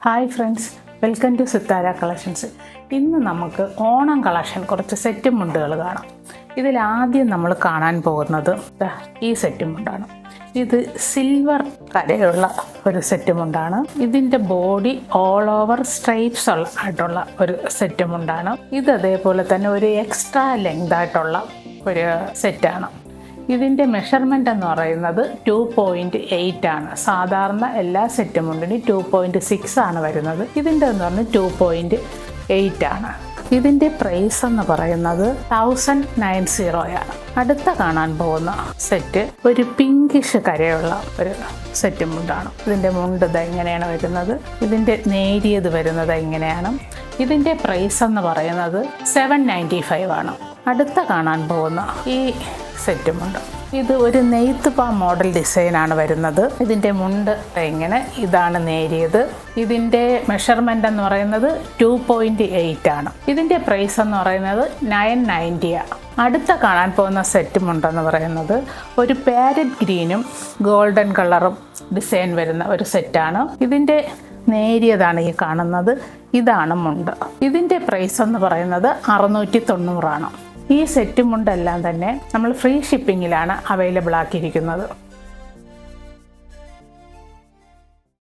Hi friends, welcome to Sithara collections. ഇന്ന് നമുക്ക് Onam collection കുറച്ച് സെറ്റ് മുണ്ടുകൾ കാണാം. ഇതിലാദ്യം നമ്മൾ കാണാൻ പോകുന്നത് ഈ സെറ്റ് മുണ്ടാണ്. ഇത് സിൽവർ ഒരു സെറ്റ് മുണ്ടാണ്. ഇതിൻ്റെ ബോഡി ഓൾ ഓവർ സ്ട്രൈപ്സ് ആയിട്ടുള്ള ഒരു സെറ്റ് മുണ്ടാണ്. ഇത് അതേപോലെ തന്നെ ഒരു എക്സ്ട്രാ ലെങ്ത് ആയിട്ടുള്ള ഒരു സെറ്റാണ്. ഇതിൻ്റെ മെഷർമെൻ്റ് എന്ന് പറയുന്നത് 2.8 ആണ്. സാധാരണ എല്ലാ സെറ്റ് മുണ്ടിനും 2.6 ആണ് വരുന്നത്. ഇതിൻ്റെ എന്ന് പറഞ്ഞാൽ 2.8 ആണ്. ഇതിൻ്റെ പ്രൈസ് എന്ന് പറയുന്നത് 1090 ആണ്. അടുത്ത കാണാൻ പോകുന്ന സെറ്റ് ഒരു പിങ്കിഷ് കരയുള്ള ഒരു സെറ്റ് മുണ്ടാണ്. ഇതിൻ്റെ മുണ്ട് ഇത് എങ്ങനെയാണ് വരുന്നത്, ഇതിൻ്റെ നേരിയത് വരുന്നത് എങ്ങനെയാണ്. ഇതിൻ്റെ പ്രൈസ് എന്ന് പറയുന്നത് 795 ആണ്. അടുത്ത കാണാൻ പോകുന്ന ഈ സെറ്റ് മുണ്ട്, ഇത് ഒരു നെയ്ത്ത് മോഡൽ ഡിസൈനാണ് വരുന്നത്. ഇതിൻ്റെ മുണ്ട് ഇങ്ങനെ, ഇതാണ് നേരിയത്. ഇതിൻ്റെ മെഷർമെൻ്റ് എന്ന് പറയുന്നത് 2.8 ആണ്. ഇതിൻ്റെ പ്രൈസ് എന്ന് പറയുന്നത് 990 ആണ്. അടുത്ത കാണാൻ പോകുന്ന സെറ്റ് മുണ്ടെന്ന് പറയുന്നത് ഒരു പാരറ്റ് ഗ്രീനും ഗോൾഡൻ കളറും ഡിസൈൻ വരുന്ന ഒരു സെറ്റാണ്. ഇതിൻ്റെ നേരിയതാണ് ഈ കാണുന്നത്. ഇതാണ് മുണ്ട്. ഇതിൻ്റെ പ്രൈസ് എന്ന് പറയുന്നത് 690 ആണ്. ഈ സെറ്റ് മുണ്ടെല്ലാം തന്നെ നമ്മൾ ഫ്രീ ഷിപ്പിങ്ങിലാണ് അവൈലബിൾ ആക്കിയിരിക്കുന്നത്.